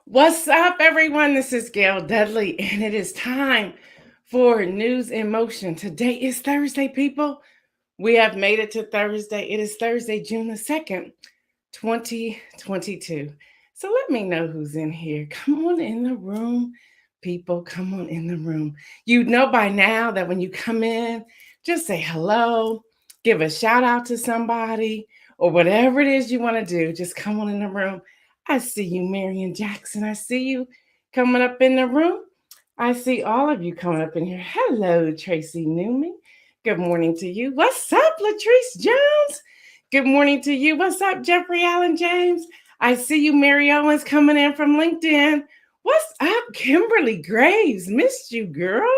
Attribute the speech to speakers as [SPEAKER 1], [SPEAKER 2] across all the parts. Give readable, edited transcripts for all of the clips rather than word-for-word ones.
[SPEAKER 1] What's up, everyone? This is Gail Dudley, and it is time for News in Motion. Today is Thursday, people. We have made it to Thursday. It is Thursday, June the 2nd, 2022. So let me know who's in here. Come on in the room, people. Come on in the room. You know by now that when you come in, just say hello, give a shout out to somebody, or whatever it is you want to do. Just come on in the room. I see you, Marion Jackson. I see you coming up in the room. I see all of you coming up in here. Hello, Tracy Newman. Good morning to you. What's up, Latrice Jones? Good morning to you. What's up, Jeffrey Allen James? I see you, Mary Owens, coming in from LinkedIn. What's up, Kimberly Graves? Missed you, girl.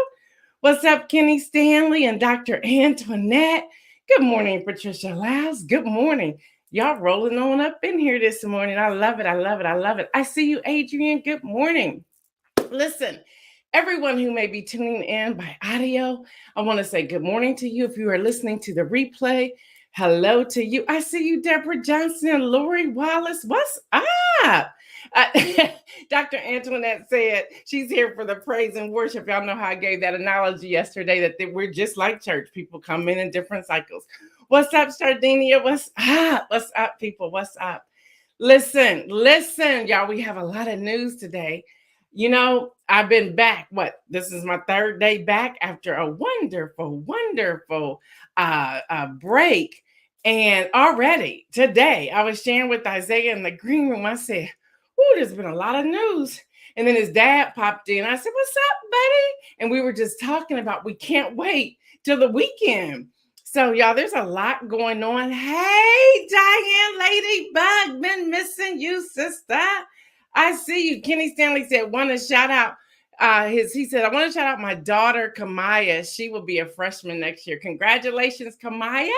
[SPEAKER 1] What's up, Kenny Stanley and Dr. Antoinette? Good morning, Patricia Lyles. Good morning. Y'all rolling on up in here this morning. I love it. I love it. I love it. I see you, Adrian. Good morning. Listen, everyone who may be tuning in by audio, I want to say good morning to you. If you are listening to the replay, hello to you. I see you, Deborah Johnson and Lori Wallace. What's up? Dr. Antoinette said she's here for the praise and worship. Y'all know how I gave that analogy yesterday that we're just like church. People come in different cycles. What's up, Sardinia? What's up? What's up, people? What's up? Listen, y'all. We have a lot of news today. You know, I've been back. This is my third day back after a wonderful break. And already today, I was sharing with Isaiah in the green room. I said, "Ooh, there's been a lot of news." And then his dad popped in. I said, "What's up, buddy?" And we were just talking about we can't wait till the weekend. So, y'all, there's a lot going on. Hey, Diane Ladybug, been missing you, sister. I see you. Kenny Stanley said, want to shout out he said, I want to shout out my daughter, Kamaya. She will be a freshman next year. Congratulations, Kamaya.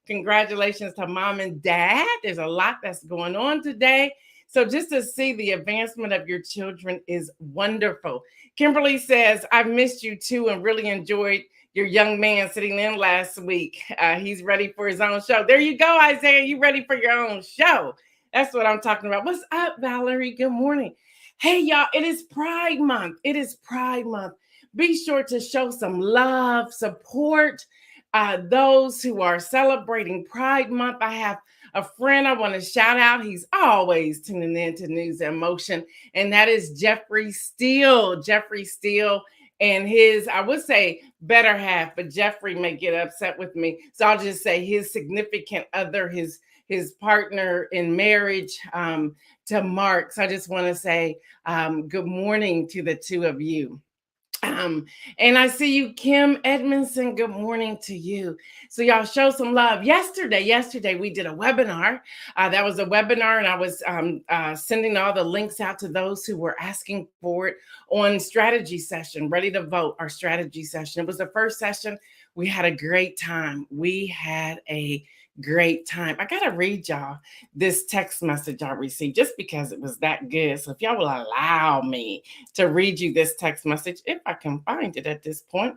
[SPEAKER 1] Congratulations to mom and dad. There's a lot that's going on today. So just to see the advancement of your children is wonderful. Kimberly says, I've missed you too and really enjoyed your young man sitting in last week. He's ready for his own show. There you go, Isaiah. You ready for your own show? That's what I'm talking about. What's up, Valerie? Good morning. Hey, y'all, it is Pride Month. It is Pride Month. Be sure to show some love, support those who are celebrating Pride Month. I have a friend I want to shout out. He's always tuning in to News and Motion, and that is Jeffrey Steele. Jeffrey Steele and his, I would say, better half, but Jeffrey may get upset with me. So I'll just say his significant other, his partner in marriage, to Mark. So I just want to say good morning to the two of you. And I see you, Kim Edmondson. Good morning to you. So y'all show some love. Yesterday we did a webinar. That was a webinar, and I was sending all the links out to those who were asking for it on strategy session, ready to vote, our strategy session. It was the first session. We had a great time. I gotta read y'all this text message I received just because it was that good. So if y'all will allow me to read you this text message, if I can find it at this point.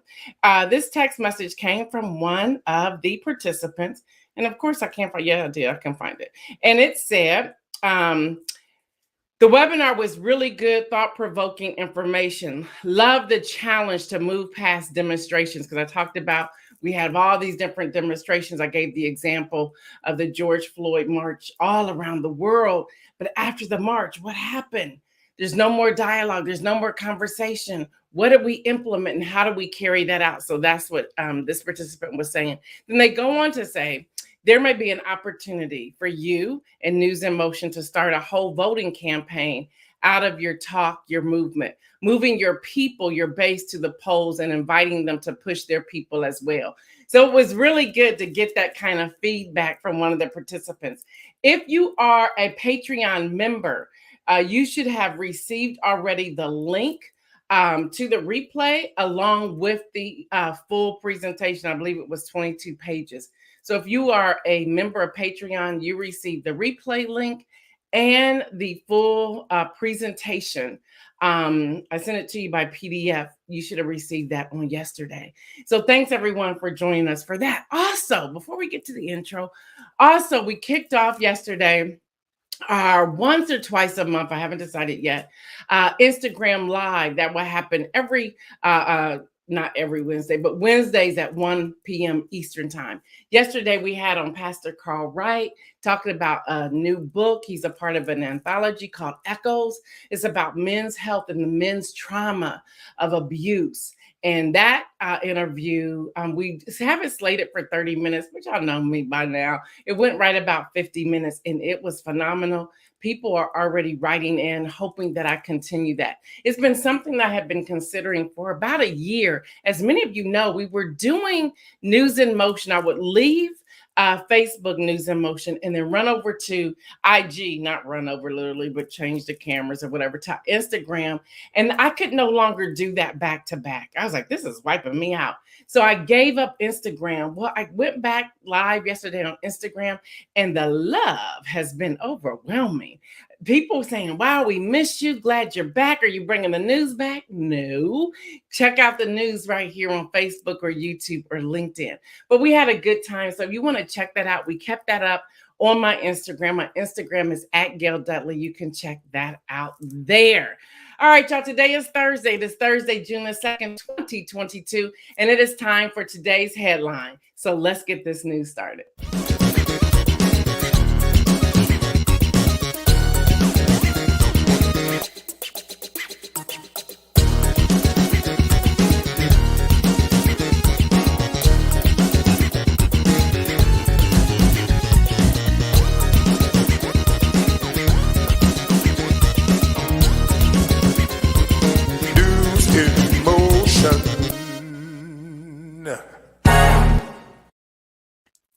[SPEAKER 1] This text message came from one of the participants. And of course I can't find, yeah, I can find it. And it said, the webinar was really good, thought-provoking information. Love the challenge to move past demonstrations, because I talked about we have all these different demonstrations. I gave the example of the George Floyd march all around the world. But after the march, what happened? There's no more dialogue. There's no more conversation. What did we implement and how do we carry that out? So that's what this participant was saying. Then they go on to say, there may be an opportunity for you and News in Motion to start a whole voting campaign out of your talk, your movement, moving your people, your base to the polls and inviting them to push their people as well. So it was really good to get that kind of feedback from one of the participants. If you are a Patreon member, you should have received already the link to the replay along with the full presentation. I believe it was 22 pages. So if you are a member of Patreon, you receive the replay link and the full presentation. I sent it to you by PDF. You should have received that on yesterday. So thanks everyone for joining us for that. Also, before we get to the intro, we kicked off yesterday once or twice a month. I haven't decided yet. Instagram Live that will happen every not every Wednesday, but Wednesdays at 1 p.m. Eastern time. Yesterday we had on Pastor Carl Wright talking about a new book. He's a part of an anthology called Echoes. It's about men's health and the men's trauma of abuse. And that interview, we have it slated for 30 minutes, which y'all know me by now. It went right about 50 minutes and it was phenomenal. People are already writing in, hoping that I continue that. It's been something that I have been considering for about a year. As many of you know, we were doing News in Motion. I would leave Facebook News in Motion and then run over to IG, not run over literally, but change the cameras or whatever to Instagram. And I could no longer do that back to back. I was like, this is wiping me out. So I gave up Instagram. Well, I went back live yesterday on Instagram and the love has been overwhelming. People saying, wow, we missed you. Glad you're back. Are you bringing the news back? No. Check out the news right here on Facebook or YouTube or LinkedIn. But we had a good time. So if you want to check that out, we kept that up on my Instagram. My Instagram is at Gail Dudley. You can check that out there. All right, y'all. Today is Thursday. This Thursday, June the 2nd, 2022. And it is time for today's headline. So let's get this news started.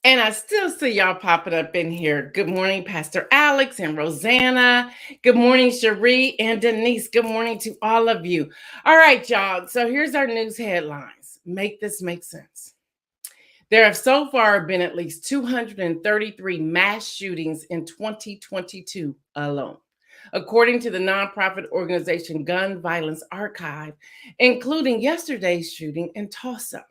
[SPEAKER 1] And I still see y'all popping up in here. Good morning, Pastor Alex and Rosanna. Good morning, Cherie and Denise. Good morning to all of you. All right, y'all. So here's our news headlines. Make this make sense. There have so far been at least 233 mass shootings in 2022 alone, according to the nonprofit organization Gun Violence Archive, including yesterday's shooting in Tulsa.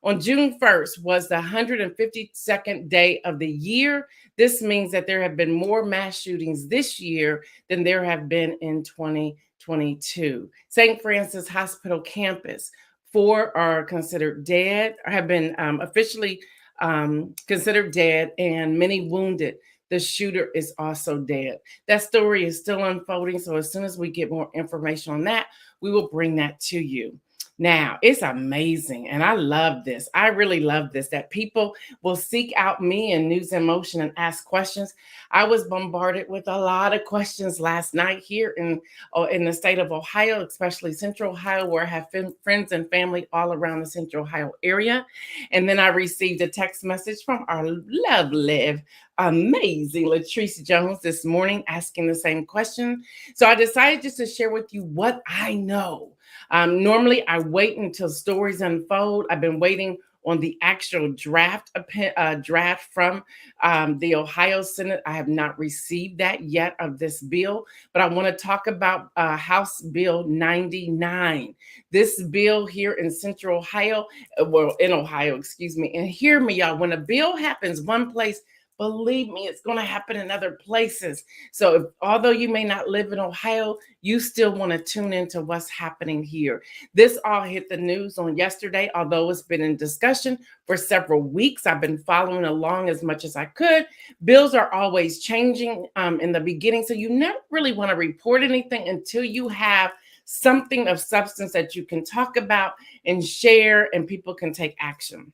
[SPEAKER 1] On June 1st was the 152nd day of the year. This means that there have been more mass shootings this year than there have been in 2022. St. Francis Hospital campus, 4 are considered dead, or have been officially considered dead, and many wounded. The shooter is also dead. That story is still unfolding. So as soon as we get more information on that, we will bring that to you. Now, it's amazing, and I love this. I really love this, that people will seek out me and News in Motion and ask questions. I was bombarded with a lot of questions last night here in the state of Ohio, especially Central Ohio, where I have friends and family all around the Central Ohio area. And then I received a text message from our lovely, amazing Latrice Jones this morning asking the same question. So I decided just to share with you what I know. Normally, I wait until stories unfold. I've been waiting on the actual draft from the Ohio Senate. I have not received that yet of this bill, but I want to talk about House Bill 99. This bill here in Central Ohio, in Ohio, excuse me. And hear me, y'all, when a bill happens one place, believe me, it's going to happen in other places. So although you may not live in Ohio, you still want to tune into what's happening here. This all hit the news on yesterday, although it's been in discussion for several weeks. I've been following along as much as I could. Bills are always changing in the beginning, so you never really want to report anything until you have something of substance that you can talk about and share and people can take action.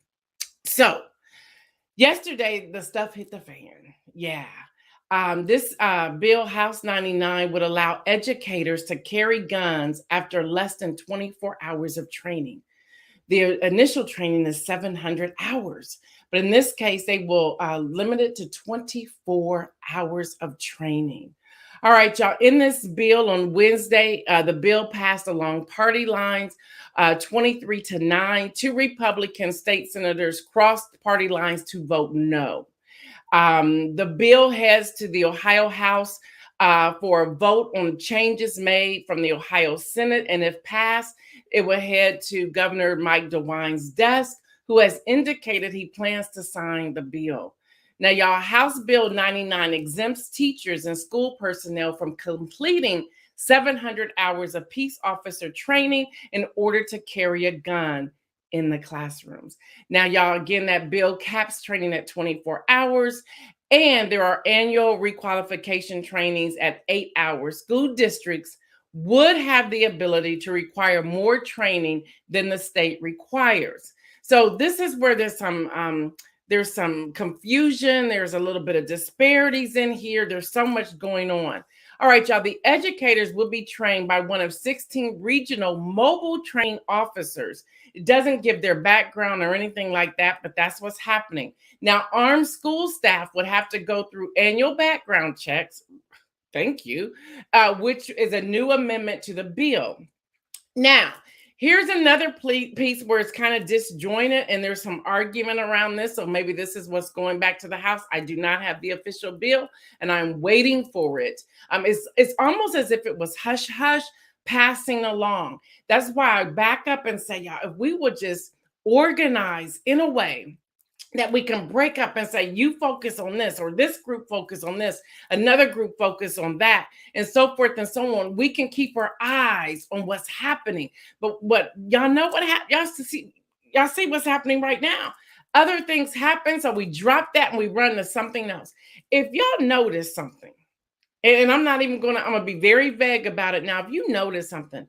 [SPEAKER 1] So yesterday, the stuff hit the fan. Yeah. This bill, House 99, would allow educators to carry guns after less than 24 hours of training. The initial training is 700 hours, but in this case, they will limit it to 24 hours of training. All right, y'all, in this bill on Wednesday, the bill passed along party lines, 23-9. 2 Republican state senators crossed party lines to vote no. The bill heads to the Ohio House for a vote on changes made from the Ohio Senate. And if passed, it will head to Governor Mike DeWine's desk, who has indicated he plans to sign the bill. Now, y'all, House Bill 99 exempts teachers and school personnel from completing 700 hours of peace officer training in order to carry a gun in the classrooms. Now, y'all, again, that bill caps training at 24 hours, and there are annual requalification trainings at 8 hours. School districts would have the ability to require more training than the state requires. So this is where there's some confusion. There's a little bit of disparities in here. There's so much going on. All right, y'all, the educators will be trained by one of 16 regional mobile trained officers. It doesn't give their background or anything like that, but that's what's happening. Now, armed school staff would have to go through annual background checks. Thank you, which is a new amendment to the bill. Now, here's another piece where it's kind of disjointed and there's some argument around this. So maybe this is what's going back to the House. I do not have the official bill and I'm waiting for it. It's almost as if it was hush hush passing along. That's why I back up and say, y'all, if we would just organize in a way that we can break up and say, you focus on this, or this group focus on this, another group focus on that, and so forth and so on. We can keep our eyes on what's happening. But what y'all know what happened? Y'all see what's happening right now. Other things happen, so we drop that and we run to something else. If y'all notice something, and I'm gonna be very vague about it now. If you notice something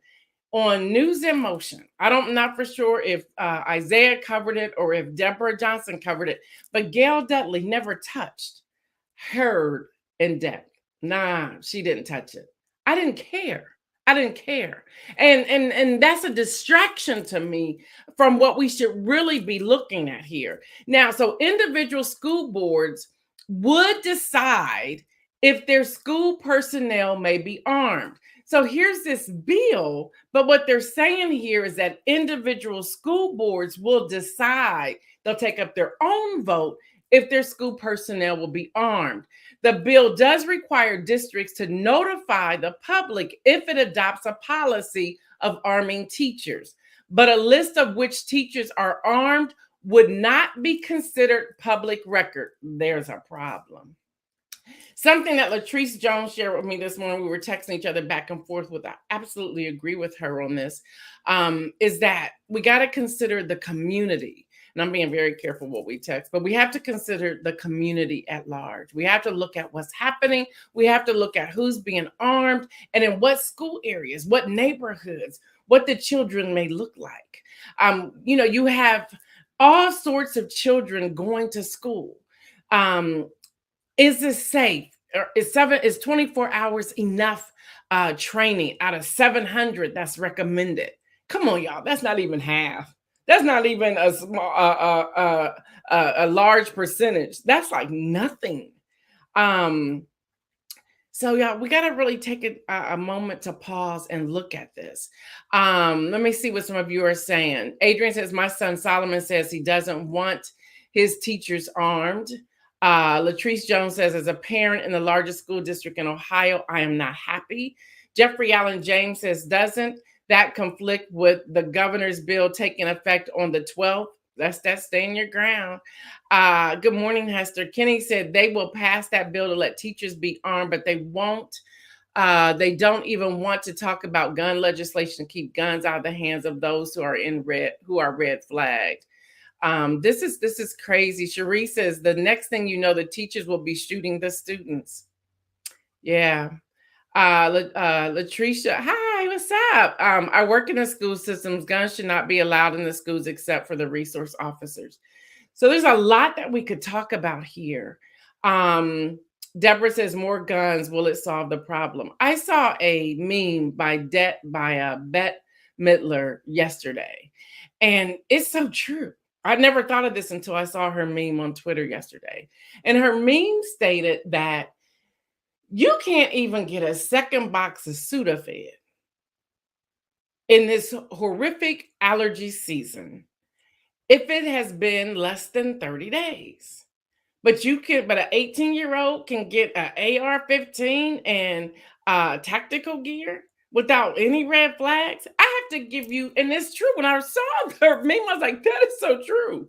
[SPEAKER 1] on News in Motion, I'm not for sure if Isaiah covered it or if Deborah Johnson covered it, but Gail Dudley never touched Heard in depth. Nah, she didn't touch it. I didn't care. And that's a distraction to me from what we should really be looking at here. Now, so individual school boards would decide if their school personnel may be armed. So here's this bill, but what they're saying here is that individual school boards will decide, they'll take up their own vote if their school personnel will be armed. The bill does require districts to notify the public if it adopts a policy of arming teachers, but a list of which teachers are armed would not be considered public record. There's a problem. Something that Latrice Jones shared with me this morning, we were texting each other back and forth with, I absolutely agree with her on this, is that we got to consider the community. And I'm being very careful what we text, but we have to consider the community at large. We have to look at what's happening. We have to look at who's being armed and in what school areas, what neighborhoods, what the children may look like. You have all sorts of children going to school. Is this safe? Is 24 hours enough training out of 700 that's recommended? Come on, y'all. That's not even half. That's not even a small, a large percentage. That's like nothing. So yeah, we got to really take a moment to pause and look at this. Let me see what some of you are saying. Adrian says, my son Solomon says he doesn't want his teachers armed. Latrice Jones says, as a parent in the largest school district in Ohio, I am not happy. Jeffrey Allen James says, doesn't that conflict with the governor's bill taking effect on the 12th? That's staying your ground. Good morning, Hester. Kenny said they will pass that bill to let teachers be armed, but they won't. They don't even want to talk about gun legislation, keep guns out of the hands of those who are red flagged. This is crazy. Cherie says the next thing you know, the teachers will be shooting the students. Yeah. Latricia, hi, what's up? I work in the school systems. Guns should not be allowed in the schools except for the resource officers. So there's a lot that we could talk about here. Deborah says, more guns, will it solve the problem? I saw a meme by Bette Midler yesterday, and it's so true. I never thought of this until I saw her meme on Twitter yesterday. And her meme stated that you can't even get a second box of Sudafed in this horrific allergy season if it has been less than 30 days. But an 18-year-old can get an AR-15 and tactical gear without any red flags. I have to give you, and it's true, when I saw her meme, I was like, that is so true.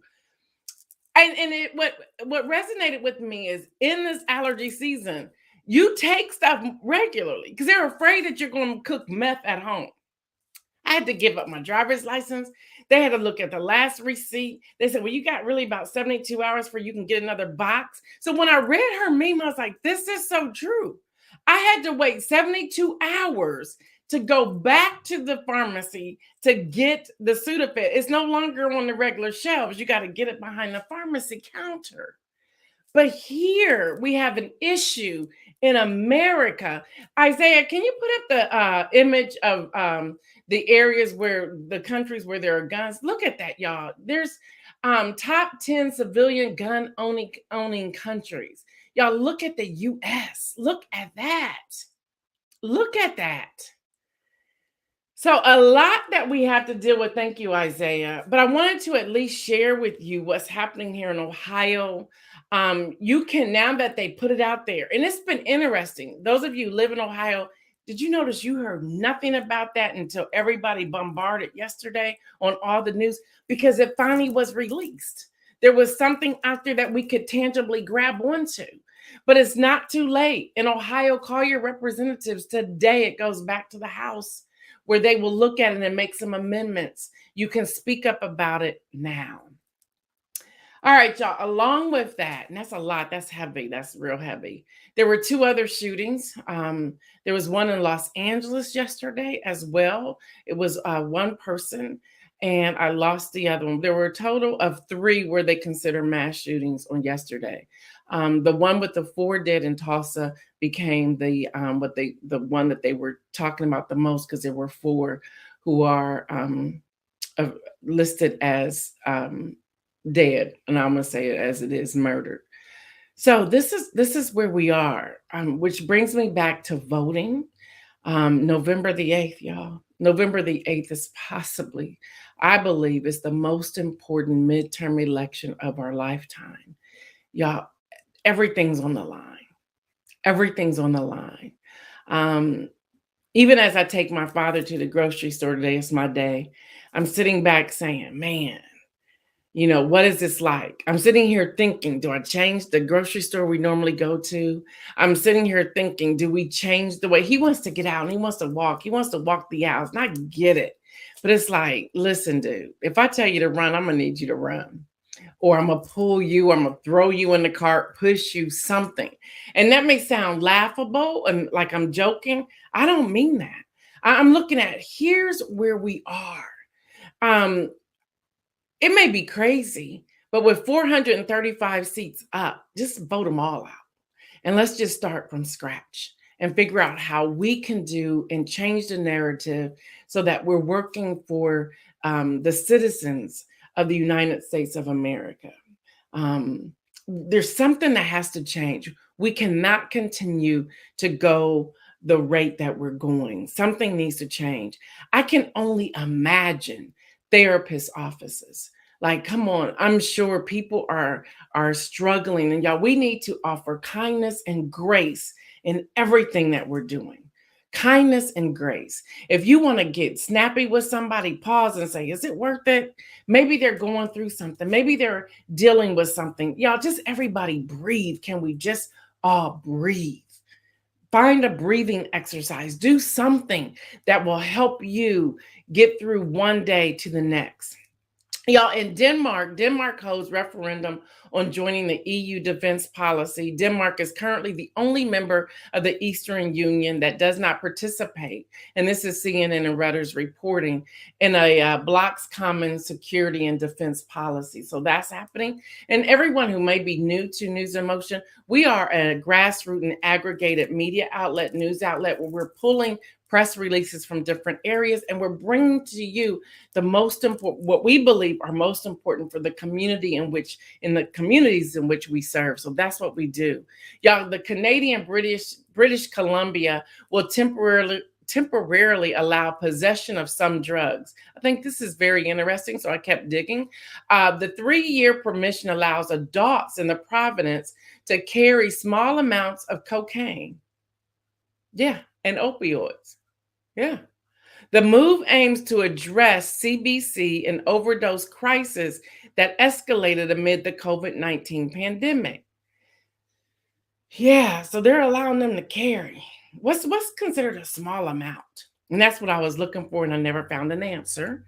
[SPEAKER 1] And what resonated with me is in this allergy season, you take stuff regularly because they're afraid that you're going to cook meth at home. I had to give up my driver's license. They had to look at the last receipt. They said, well, you got really about 72 hours for you can get another box. So when I read her meme, I was like, this is so true. I had to wait 72 hours to go back to the pharmacy to get the Sudafed. It's no longer on the regular shelves. You got to get it behind the pharmacy counter. But here we have an issue in America. Isaiah, can you put up the image of the areas where the countries where there are guns? Look at that, y'all. There's top 10 civilian gun owning countries. Y'all look at the US. Look at that. Look at that. So a lot that we have to deal with. Thank you, Isaiah. But I wanted to at least share with you what's happening here in Ohio. You can, now that they put it out there, and it's been interesting. Those of you who live in Ohio, did you notice you heard nothing about that until everybody bombarded yesterday on all the news because it finally was released? There was something out there that we could tangibly grab onto. But it's not too late. In Ohio, call your representatives today. It goes back to the House where they will look at it and make some amendments. You can speak up about it now. All right, y'all, along with that, and that's a lot, that's heavy, that's real heavy. There were two other shootings. There was one in Los Angeles yesterday as well. It was one person, and I lost the other one. There were a total of three where they consider mass shootings on yesterday. The one with the 4 dead in Tulsa became the one that they were talking about the most because there were 4 who are listed as dead, and I'm gonna say it as it is, murdered. So this is where we are, which brings me back to voting. November the 8th, y'all. November the 8th is possibly, I believe, is the most important midterm election of our lifetime. Y'all, everything's on the line. Everything's on the line. Even as I take my father to the grocery store today, it's my day. I'm sitting back saying, man, you know, what is this like? I'm sitting here thinking, do I change the grocery store we normally go to? I'm sitting here thinking, do we change the way he wants to get out and he wants to walk? He wants to walk the hours, and I get it. But it's like, listen, dude, if I tell you to run, I'm going to need you to run. Or I'm going to pull you, I'm going to throw you in the cart, push you, something. And that may sound laughable and like I'm joking. I don't mean that. I'm looking at, here's where we are. It may be crazy, but with 435 seats up, just vote them all out. And let's just start from scratch and figure out how we can do and change the narrative so that we're working for the citizens of the United States of America. There's something that has to change. We cannot continue to go the rate that we're going. Something needs to change. I can only imagine therapist offices. Like, come on, I'm sure people are struggling. And y'all, we need to offer kindness and grace in everything that we're doing. Kindness and grace. If you want to get snappy with somebody, pause and say, is it worth it? Maybe they're going through something. Maybe they're dealing with something. Y'all, just everybody breathe. Can we just all breathe? Find a breathing exercise. Do something that will help you get through one day to the next. Y'all, in Denmark holds referendum on joining the EU defense policy. Denmark is currently the only member of the Eastern Union that does not participate, and this is CNN and Reuters reporting, in a bloc's common security and defense policy. So that's happening. And everyone who may be new to News in Motion, we are a grassroots and aggregated media outlet, news outlet, where we're pulling press releases from different areas, and we're bringing to you the most important, what we believe are most important for the community in the communities in which we serve. So that's what we do. Y'all, the Canadian British Columbia will temporarily allow possession of some drugs. I think this is very interesting, so I kept digging. The 3-year permission allows adults in the province to carry small amounts of cocaine. Yeah, and opioids. Yeah. The move aims to address CBC and overdose crisis that escalated amid the COVID-19 pandemic. Yeah, so they're allowing them to carry. What's considered a small amount? And that's what I was looking for, and I never found an answer.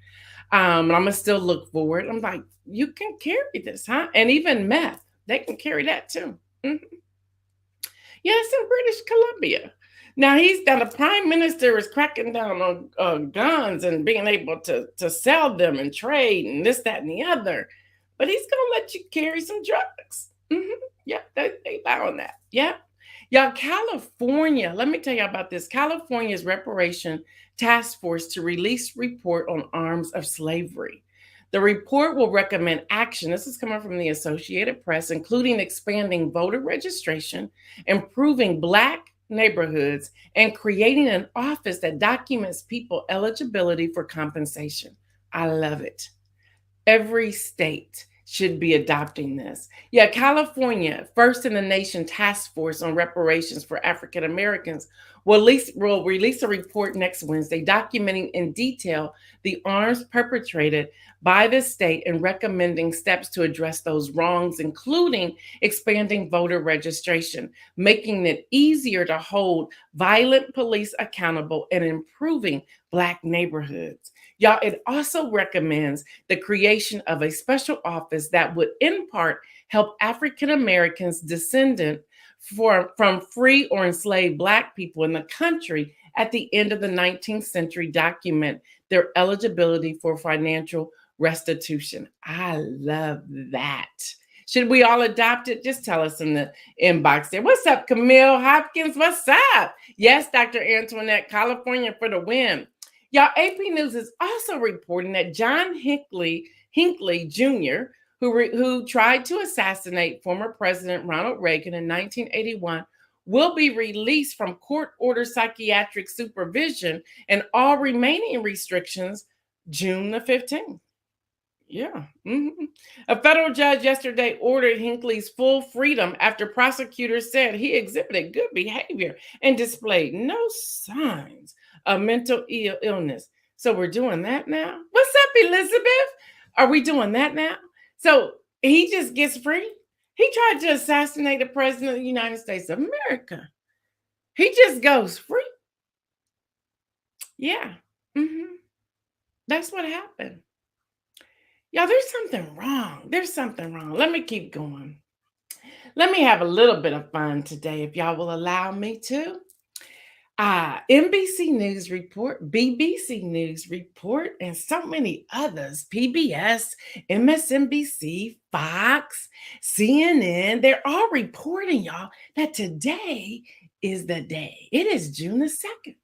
[SPEAKER 1] And I'm gonna still look for it. I'm like, you can carry this, huh? And even meth, they can carry that too. Mhm. Yeah, it's in British Columbia. Now the prime minister is cracking down on guns and being able to sell them and trade and this, that, and the other. But he's gonna let you carry some drugs. Mhm. Yeah, they allowing that. Yeah. Y'all, California, let me tell you about this. California's Reparation Task Force to release report on arms of slavery. The report will recommend action. This is coming from the Associated Press, including expanding voter registration, improving Black neighborhoods, and creating an office that documents people eligibility for compensation. I love it. Every state should be adopting this. Yeah, California, first in the nation task force on reparations for African Americans, will release a report next Wednesday documenting in detail the harms perpetrated by the state and recommending steps to address those wrongs, including expanding voter registration, making it easier to hold violent police accountable, and improving Black neighborhoods. Y'all, it also recommends the creation of a special office that would, in part, help African Americans descendant from free or enslaved Black people in the country at the end of the 19th century document their eligibility for financial restitution. I love that. Should we all adopt it? Just tell us in the inbox there. What's up, Camille Hopkins? What's up? Yes, Dr. Antoinette, California for the win. Y'all, AP News is also reporting that John Hinckley Jr., who tried to assassinate former President Ronald Reagan in 1981, will be released from court-ordered psychiatric supervision and all remaining restrictions June the 15th. Yeah. Mhm. A federal judge yesterday ordered Hinckley's full freedom after prosecutors said he exhibited good behavior and displayed no signs of mental illness. So we're doing that now? What's up, Elizabeth? Are we doing that now? So he just gets free? He tried to assassinate the president of the United States of America. He just goes free. Yeah. That's what happened. Y'all, there's something wrong. There's something wrong. Let me keep going. Let me have a little bit of fun today, if y'all will allow me to. NBC News Report, BBC News Report, and so many others, PBS, MSNBC, Fox, CNN, they're all reporting, y'all, that today is the day. It is June the 2nd.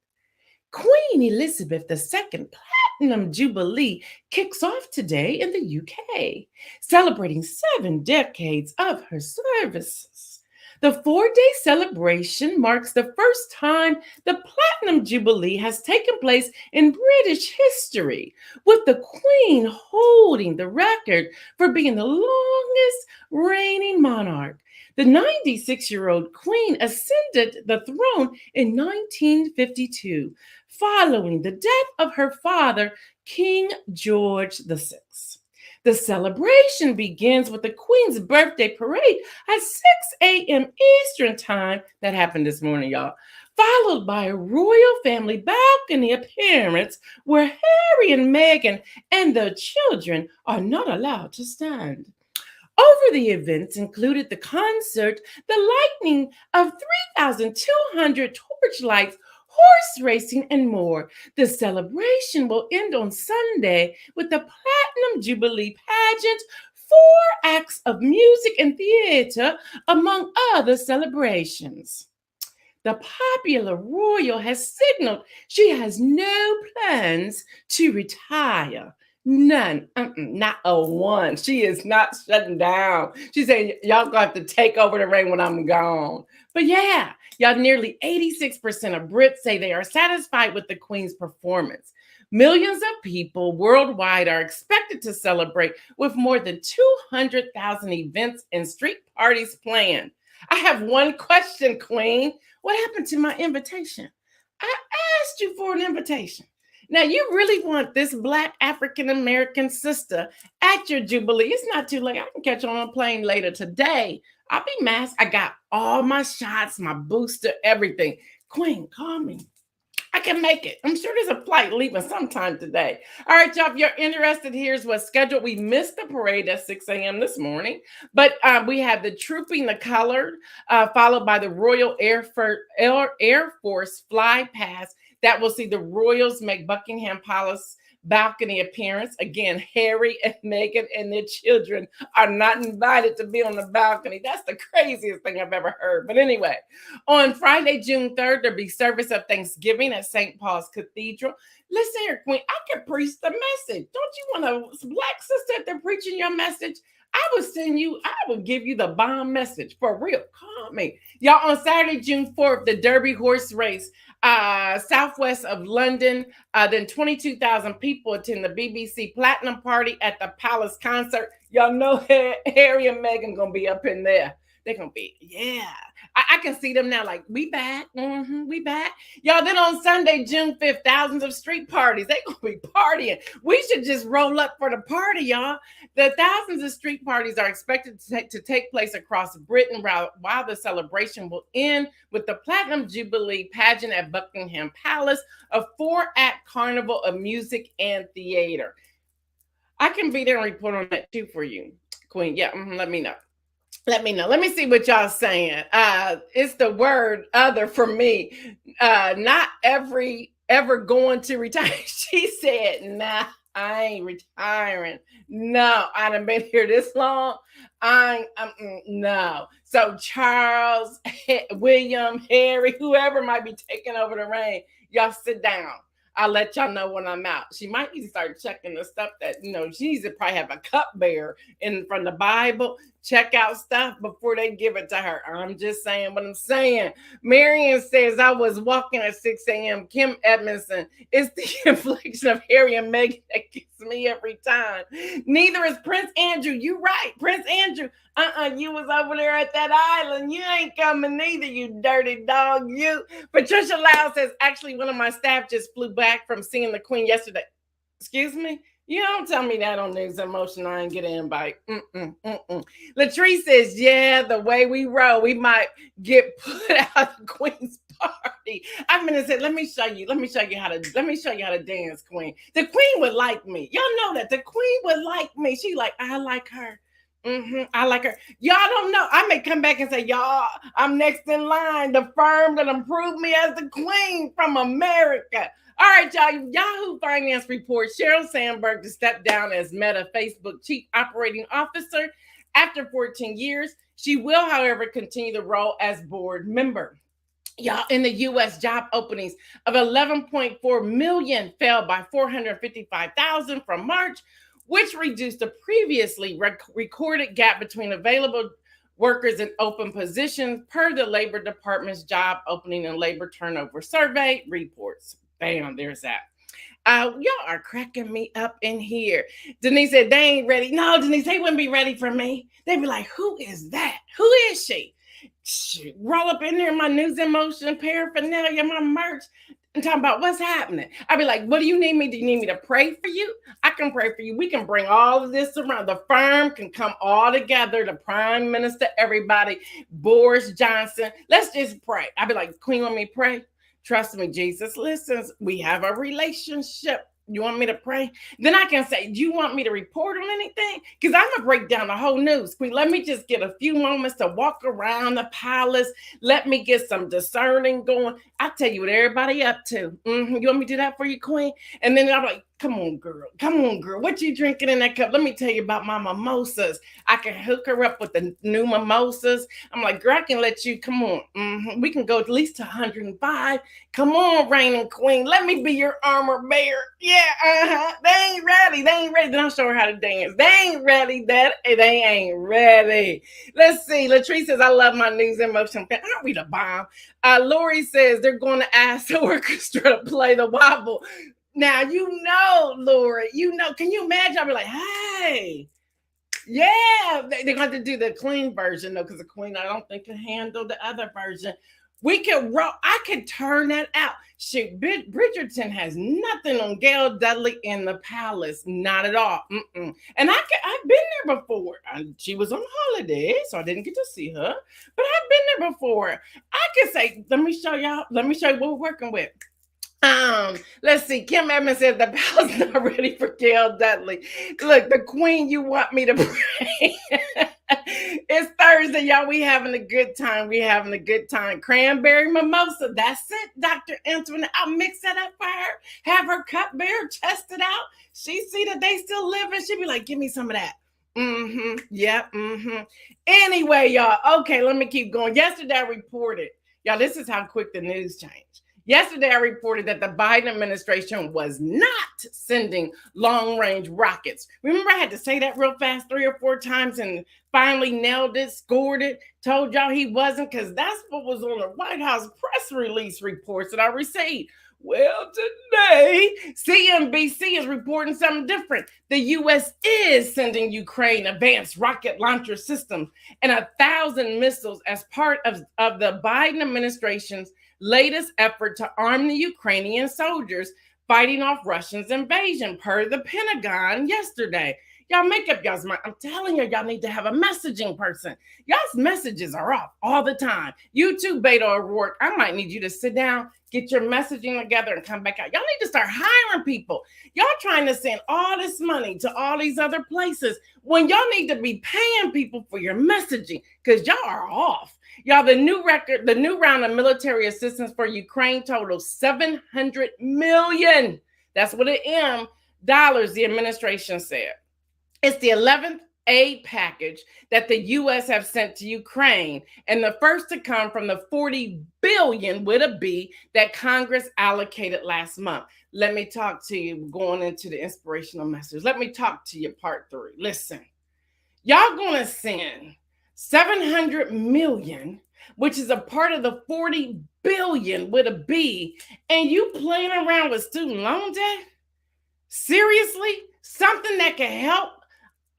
[SPEAKER 1] Queen Elizabeth II Platinum Jubilee kicks off today in the UK, celebrating 7 decades of her services. The 4-day celebration marks the first time the Platinum Jubilee has taken place in British history, with the Queen holding the record for being the longest reigning monarch. The 96-year-old Queen ascended the throne in 1952, following the death of her father, King George VI. The celebration begins with the Queen's birthday parade at 6 a.m. Eastern Time. That happened this morning, y'all. Followed by a royal family balcony appearance where Harry and Meghan and the children are not allowed to stand. Over the events included the concert, the lighting of 3,200 torchlights, horse racing, and more. The celebration will end on Sunday with the Platinum Jubilee pageant, 4 acts of music and theater, among other celebrations. The popular royal has signaled she has no plans to retire. None, not a one. She is not shutting down. She's saying, y'all gonna have to take over the reign when I'm gone. But yeah, y'all, nearly 86% of Brits say they are satisfied with the Queen's performance. Millions of people worldwide are expected to celebrate, with more than 200,000 events and street parties planned. I have one question, Queen. What happened to my invitation? I asked you for an invitation. Now, you really want this Black African American sister at your Jubilee. It's not too late. I can catch on a plane later today. I'll be masked. I got all my shots, my booster, everything. Queen, call me. I can make it. I'm sure there's a flight leaving sometime today. All right, y'all, if you're interested, here's what's scheduled. We missed the parade at 6 a.m. this morning, but we have the Trooping the Color, followed by the Royal Air Force Fly Past that will see the Royals make Buckingham Palace balcony appearance. Again, Harry and Meghan and their children are not invited to be on the balcony. That's the craziest thing I've ever heard. But anyway, on Friday, June 3rd, there'll be service of Thanksgiving at St. Paul's Cathedral. Listen here, Queen, I can preach the message. Don't you want a Black sister if they're preaching your message? I would give you the bomb message for real. Call me. Y'all, on Saturday, June 4th, the Derby horse race, southwest of London. Then 22,000 people attend the BBC Platinum Party at the Palace concert. Y'all know Harry and Meghan gonna be up in there. They're gonna be, yeah. I can see them now, like, we back. We back. Y'all, then on Sunday, June 5th, thousands of street parties. They gonna be partying. We should just roll up for the party, y'all. The thousands of street parties are expected to take place across Britain while the celebration will end with the Platinum Jubilee pageant at Buckingham Palace, a 4-act carnival of music and theater. I can be there and report on that too for you, Queen. Yeah, let me know. Let me know. Let me see what y'all saying. It's the word other for me. Not ever going to retire. She said, nah, I ain't retiring. No, I done been here this long. No. So Charles, William, Harry, whoever might be taking over the reign, y'all sit down. I'll let y'all know when I'm out. She might need to start checking the stuff that, she needs to probably have a cupbearer from the Bible. Check out stuff before they give it to her. I'm just saying what I'm saying. Marion says, I was walking at 6 a.m. Kim Edmondson, it's the infliction of Harry and Meghan that gets me every time. Neither is Prince Andrew. You right, Prince Andrew. You was over there at that island. You ain't coming neither, you dirty dog, you. Patricia Lau says, actually, one of my staff just flew back from seeing the Queen yesterday. Excuse me? You don't tell me that on News and Motion. I ain't get an invite. Latrice says, yeah, the way we roll, we might get put out the Queen's party. I'm gonna say, let me show you how to dance, Queen. The Queen would like me. Y'all know that. The Queen would like me. She like, I like her. I like her. Y'all don't know. I may come back and say, y'all, I'm next in line. The firm that approved me as the Queen from America. All right, y'all. Yahoo Finance report Sheryl Sandberg to step down as Meta Facebook Chief Operating Officer after 14 years. She will, however, continue the role as board member. Y'all, in the U.S., job openings of 11.4 million fell by 455,000 from March, which reduced the previously recorded gap between available workers and open positions per the Labor Department's job opening and labor turnover survey reports. Bam, there's that. Y'all are cracking me up in here. Denise said, they ain't ready. No, Denise, they wouldn't be ready for me. They'd be like, who is that? Who is she? Roll up in there my News in Motion paraphernalia, my merch, and talking about what's happening. I'd be like, what do you need me? Do you need me to pray for you? I can pray for you. We can bring all of this around. The firm can come all together. The Prime Minister, everybody, Boris Johnson. Let's just pray. I'd be like, Queen, want me to pray? Trust me, Jesus listens. We have a relationship. You want me to pray? Then I can say, do you want me to report on anything? Because I'm going to break down the whole news. Queen, let me just get a few moments to walk around the palace. Let me get some discerning going. I'll tell you what everybody up to. You want me to do that for you, Queen? And then I'm like, come on, girl. Come on, girl. What you drinking in that cup? Let me tell you about my mimosas. I can hook her up with the new mimosas. I'm like, girl, I can let you, come on. We can go at least to 105. Come on, reigning queen. Let me be your armor bearer. Yeah, They ain't ready. Then I'll show her how to dance. They ain't ready. They ain't ready. Let's see. Latrice says, I love my News in Motion. Aren't we the bomb? Lori says they're going to ask the orchestra to play the wobble. Now, Lori, can you imagine? I'll be like, hey, yeah, they're going to do the Queen version, though, because the Queen, I don't think, can handle the other version. We could roll. I could turn that out. Shoot, Bridgerton has nothing on Gail Dudley in the palace. Not at all. Mm-mm. And I've been there before. She was on holiday, so I didn't get to see her. But I've been there before. I could say, let me show y'all. Let me show you what we're working with. Let's see. Kim Evans said the palace not ready for Gail Dudley. Look, the queen, you want me to pray. It's Thursday, y'all. We having a good time. We having a good time. Cranberry mimosa. That's it, Dr. Antoinette. I'll mix that up for her. Have her cupbearer test it out. She see that they still living. She be like, give me some of that. Yep. Anyway, y'all. Okay, let me keep going. Yesterday I reported. Y'all, this is how quick the news changed. Yesterday, I reported that the Biden administration was not sending long-range rockets. Remember, I had to say that real fast 3 or 4 times and finally nailed it, scored it, told y'all he wasn't, because that's what was on the White House press release reports that I received. Well, today, CNBC is reporting something different. The U.S. is sending Ukraine advanced rocket launcher systems and 1,000 missiles as part of the Biden administration's latest effort to arm the Ukrainian soldiers fighting off Russia's invasion, per the Pentagon yesterday. Y'all make up y'all's mind. I'm telling you, y'all need to have a messaging person. Y'all's messages are off all the time. You too, Beto O'Rourke. I might need you to sit down, get your messaging together, and come back out. Y'all need to start hiring people. Y'all trying to send all this money to all these other places when y'all need to be paying people for your messaging, because y'all are off. Y'all, the new round of military assistance for Ukraine totals $700 million. That's what it M dollars, the administration said. It's the 11th aid package that the U.S. have sent to Ukraine, and the first to come from the $40 billion with a B that Congress allocated last month. Let me talk to you going into the inspirational message. Let me talk to you part 3. Listen, y'all gonna send $700 million, which is a part of the $40 billion with a B, and you playing around with student loan debt? Seriously? Something that can help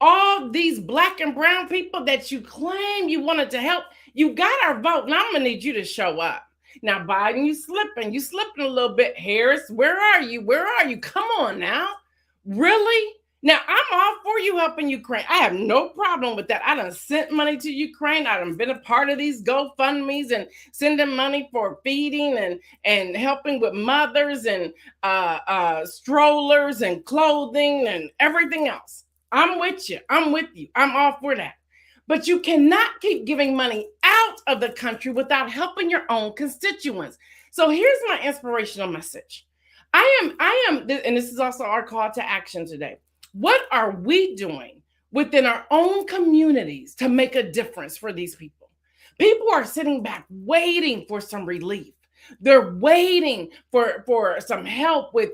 [SPEAKER 1] all these black and brown people that you claim you wanted to help? You got our vote. Now I'm gonna need you to show up. Now, Biden, you slipping a little bit. Harris, where are you? Come on now. Really? Now, I'm all for you helping Ukraine. I have no problem with that. I done sent money to Ukraine. I done been a part of these GoFundMes and sending money for feeding and helping with mothers and strollers and clothing and everything else. I'm with you. I'm all for that. But you cannot keep giving money out of the country without helping your own constituents. So here's my inspirational message. I am, and this is also our call to action today. What are we doing within our own communities to make a difference for these people? People are sitting back waiting for some relief. They're waiting for some help with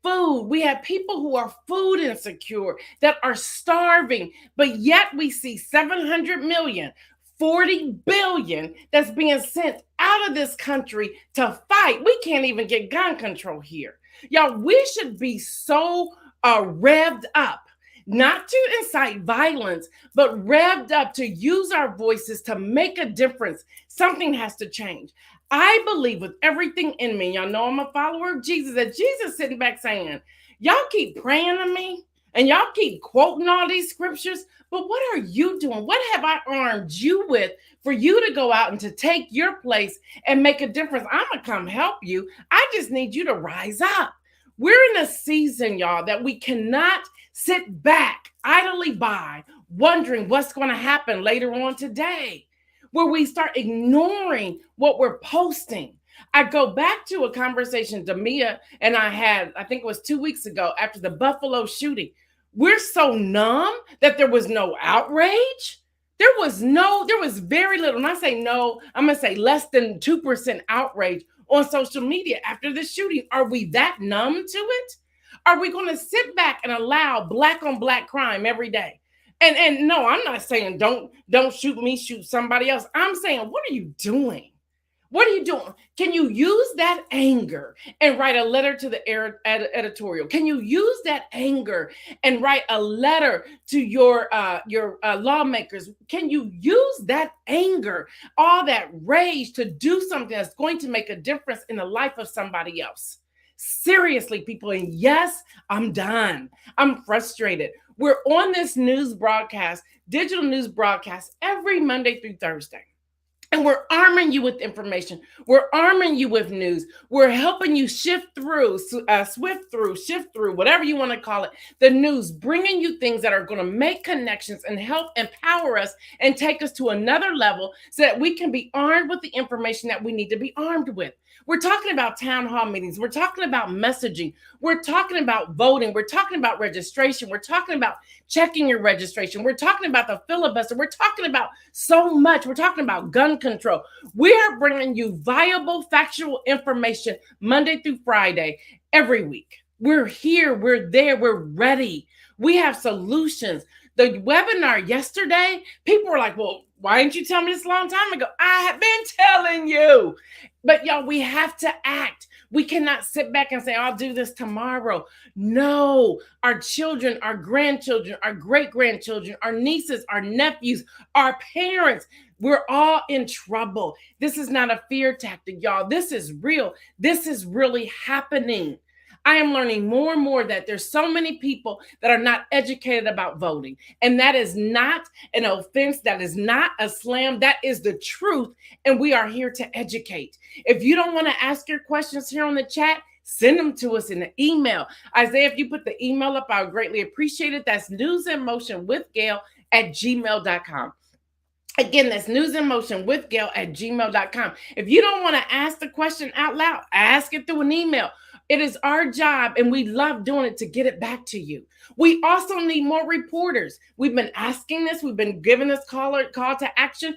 [SPEAKER 1] food. We have people who are food insecure that are starving, but yet we see 700 million, 40 billion that's being sent out of this country to fight. We can't even get gun control here. Y'all, we should be so revved up, not to incite violence, but revved up to use our voices to make a difference. Something has to change. I believe with everything in me, y'all know I'm a follower of Jesus, that Jesus sitting back saying, y'all keep praying to me and y'all keep quoting all these scriptures, but what are you doing? What have I armed you with for you to go out and to take your place and make a difference? I'm going to come help you. I just need you to rise up. We're in a season, y'all, that we cannot sit back idly by wondering what's going to happen later on today, where we start ignoring what we're posting. I go back to a conversation Damia and I had, I think it was 2 weeks ago after the Buffalo shooting. We're so numb that there was no outrage. There was very little. And I say no, I'm going to say less than 2% outrage on social media after the shooting. Are we that numb to it? Are we going to sit back and allow black on black crime every day? And no, I'm not saying don't shoot me, shoot somebody else. I'm saying, what are you doing? What are you doing? Can you use that anger and write a letter to the editorial? Can you use that anger and write a letter to your lawmakers? Can you use that anger, all that rage, to do something that's going to make a difference in the life of somebody else? Seriously, people. And yes, I'm done. I'm frustrated. We're on this news broadcast, digital news broadcast, every Monday through Thursday. And we're arming you with information. We're arming you with news. We're helping you shift through, shift through, whatever you want to call it, the news, bringing you things that are going to make connections and help empower us and take us to another level so that we can be armed with the information that we need to be armed with. We're talking about town hall meetings. We're talking about messaging. We're talking about voting. We're talking about registration. We're talking about checking your registration. We're talking about the filibuster. We're talking about so much. We're talking about gun control. We are bringing you viable, factual information Monday through Friday every week. We're here. We're there. We're ready. We have solutions. The webinar yesterday, people were like, well, why didn't you tell me this a long time ago? I have been telling you. But y'all, we have to act. We cannot sit back and say, I'll do this tomorrow. No, our children, our grandchildren, our great-grandchildren, our nieces, our nephews, our parents, we're all in trouble. This is not a fear tactic, y'all. This is real. This is really happening. I am learning more and more that there's so many people that are not educated about voting. And that is not an offense. That is not a slam. That is the truth. And we are here to educate. If you don't want to ask your questions here on the chat, send them to us in the email. Isaiah, if you put the email up, I would greatly appreciate it. That's newsinmotionwithgail@gmail.com. Again, that's newsinmotionwithgail@gmail.com. If you don't want to ask the question out loud, ask it through an email. It is our job, and we love doing it, to get it back to you. We also need more reporters. We've been asking this. We've been giving this call to action.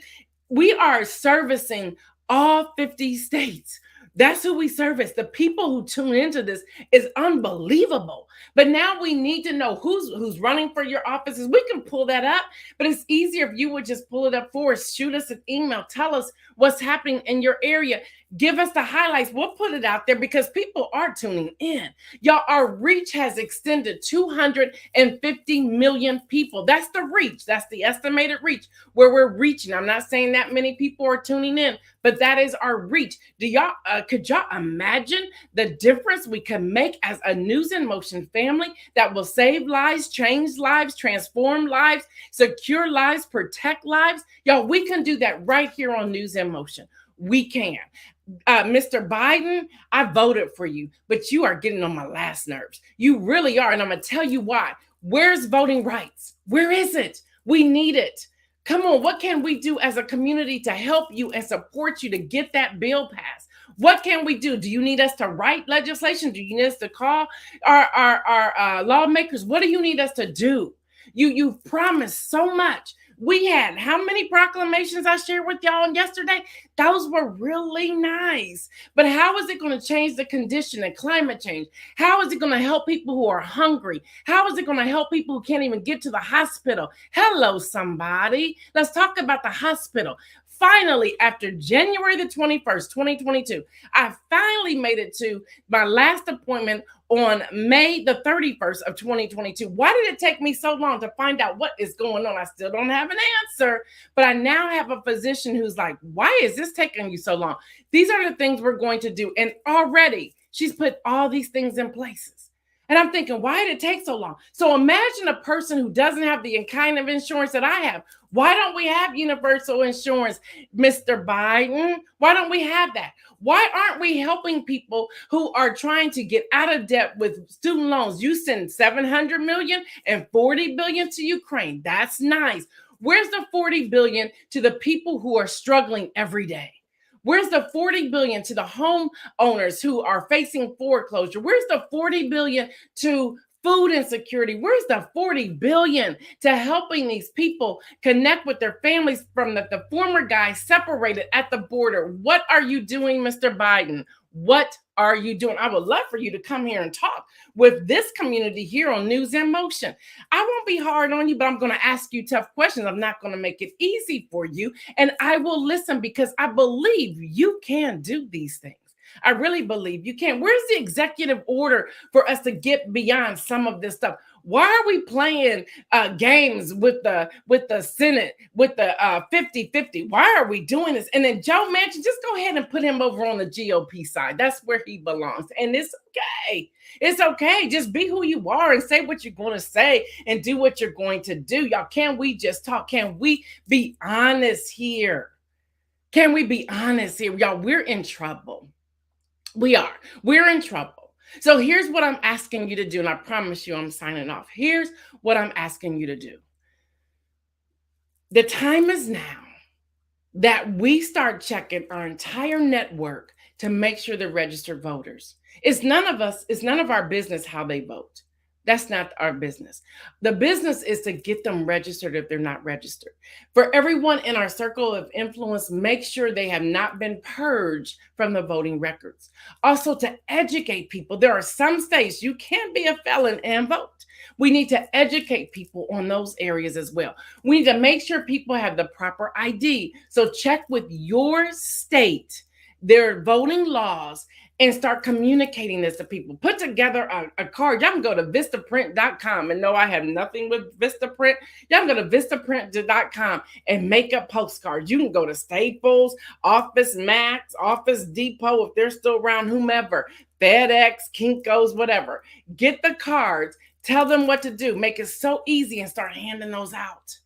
[SPEAKER 1] We are servicing all 50 states. That's who we service. The people who tune into this is unbelievable. But now we need to know who's running for your offices. We can pull that up, but it's easier if you would just pull it up for us. Shoot us an email. Tell us what's happening in your area. Give us the highlights. We'll put it out there because people are tuning in. Y'all, our reach has extended 250 million people. That's the reach. That's the estimated reach where we're reaching. I'm not saying that many people are tuning in, but that is our reach. Could y'all imagine the difference we can make as a News in Motion family that will save lives, change lives, transform lives, secure lives, protect lives? Y'all, we can do that right here on News in Motion. We can. Mr. Biden, I voted for you, but you are getting on my last nerves. You really are. And I'm going to tell you why. Where's voting rights? Where is it? We need it. Come on. What can we do as a community to help you and support you to get that bill passed? What can we do? Do you need us to write legislation? Do you need us to call our lawmakers? What do you need us to do? You've promised so much. We had how many proclamations I shared with y'all yesterday? Those were really nice. But how is it going to change the condition and climate change? How is it going to help people who are hungry? How is it going to help people who can't even get to the hospital? Hello, somebody. Let's talk about the hospital. Finally, after January the 21st, 2022, I finally made it to my last appointment on May the 31st of 2022. Why did it take me so long to find out what is going on? I still don't have an answer, but I now have a physician who's like, why is this taking you so long? These are the things we're going to do. And already she's put all these things in places. And I'm thinking, why did it take so long? So imagine a person who doesn't have the kind of insurance that I have. Why don't we have universal insurance, Mr. Biden? Why don't we have that? Why aren't we helping people who are trying to get out of debt with student loans? You send $700 million and $40 billion to Ukraine. That's nice. Where's the $40 billion to the people who are struggling every day? Where's the $40 billion to the homeowners who are facing foreclosure? Where's the $40 billion to food insecurity? Where's the $40 billion to helping these people connect with their families from the former guys separated at the border? What are you doing, Mr. Biden? What are you doing? I would love for you to come here and talk with this community here on News in Motion. I won't be hard on you, but I'm going to ask you tough questions. I'm not going to make it easy for you. And I will listen because I believe you can do these things. I really believe you can. Where's the executive order for us to get beyond some of this stuff? Why are we playing games with the Senate, with the 50-50? Why are we doing this? And then Joe Manchin, just go ahead and put him over on the GOP side. That's where he belongs. And it's okay. It's okay. Just be who you are and say what you're going to say and do what you're going to do. Y'all, can we just talk? Can we be honest here? Can we be honest here? Y'all, we're in trouble. We are. We're in trouble. So here's what I'm asking you to do, and I promise you I'm signing off. Here's what I'm asking you to do. The time is now that we start checking our entire network to make sure they're registered voters. It's none of our business how they vote. That's not our business. The business is to get them registered if they're not registered. For everyone in our circle of influence, make sure they have not been purged from the voting records. Also, to educate people. There are some states you can't be a felon and vote. We need to educate people on those areas as well. We need to make sure people have the proper ID. So check with your state, their voting laws, and start communicating this to people. Put together a card. Y'all can go to vistaprint.com, and no, I have nothing with Vistaprint. Y'all can go to vistaprint.com and make up postcards. You can go to Staples, Office Max, Office Depot, if they're still around, whomever, FedEx, Kinko's, whatever. Get the cards, tell them what to do. Make it so easy and start handing those out.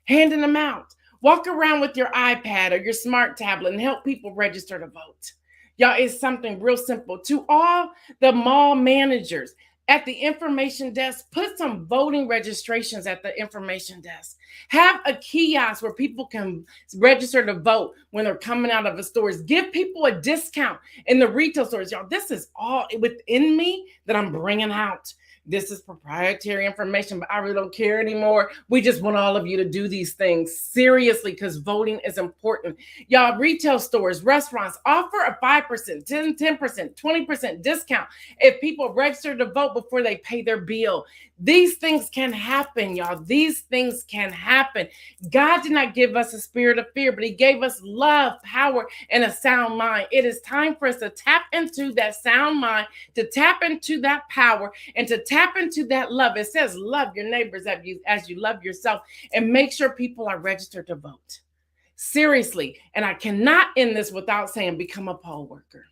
[SPEAKER 1] Handing them out. Walk around with your iPad or your smart tablet and help people register to vote. Y'all, it's something real simple. To all the mall managers at the information desk, put some voting registrations at the information desk. Have a kiosk where people can register to vote when they're coming out of the stores. Give people a discount in the retail stores. Y'all, this is all within me that I'm bringing out. This is proprietary information, but I really don't care anymore. We just want all of you to do these things seriously because voting is important. Y'all, retail stores, restaurants offer a 5%, 10%, 20% discount if people register to vote before they pay their bill. These things can happen, y'all. These things can happen. God did not give us a spirit of fear, but he gave us love, power, and a sound mind. It is time for us to tap into that sound mind, to tap into that power, and to tap into that love. It says love your neighbors as you love yourself, and make sure people are registered to vote. Seriously. And I cannot end this without saying become a poll worker.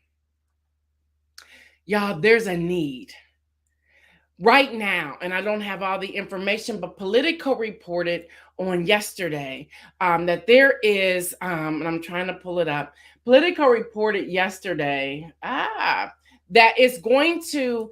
[SPEAKER 1] Y'all, there's a need right now, and I don't have all the information, but Politico reported on yesterday that there is, and I'm trying to pull it up. Politico reported yesterday that it's going to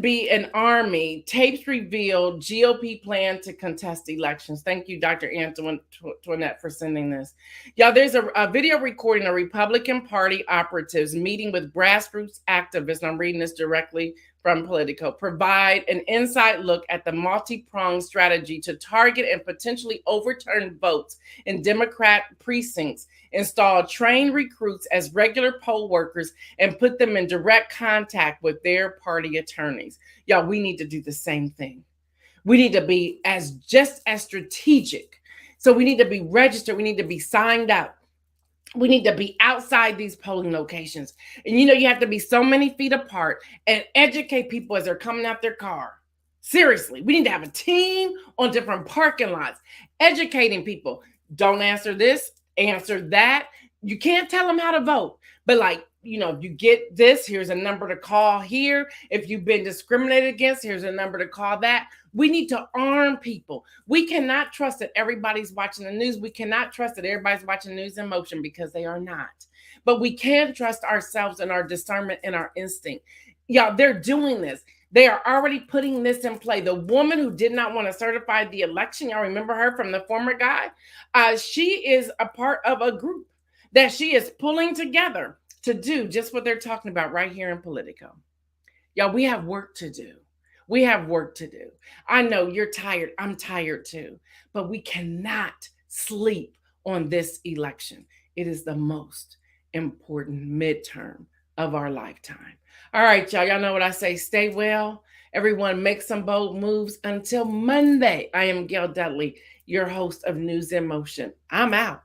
[SPEAKER 1] be an army. Tapes revealed GOP plan to contest elections. Thank you, Dr. Antoinette, for sending this. Y'all, there's a video recording of Republican Party operatives meeting with grassroots activists. I'm reading this directly from Politico. Provide an inside look at the multi-pronged strategy to target and potentially overturn votes in Democrat precincts, install trained recruits as regular poll workers, and put them in direct contact with their party attorneys. Y'all, we need to do the same thing. We need to be just as strategic. So we need to be registered. We need to be signed up. We need to be outside these polling locations. And you have to be so many feet apart and educate people as they're coming out their car. Seriously, we need to have a team on different parking lots, educating people. Don't answer this, answer that. You can't tell them how to vote, but if you get this, here's a number to call here. If you've been discriminated against, here's a number to call that. We need to arm people. We cannot trust that everybody's watching the news. We cannot trust that everybody's watching News in Motion because they are not. But we can trust ourselves and our discernment and our instinct. Y'all, they're doing this. They are already putting this in play. The woman who did not want to certify the election, y'all remember her from the former guy? She is a part of a group that she is pulling together to do just what they're talking about right here in Politico. Y'all, we have work to do. We have work to do. I know you're tired. I'm tired too. But we cannot sleep on this election. It is the most important midterm of our lifetime. All right, y'all. Y'all know what I say. Stay well. Everyone, make some bold moves. Until Monday, I am Gail Dudley, your host of News in Motion. I'm out.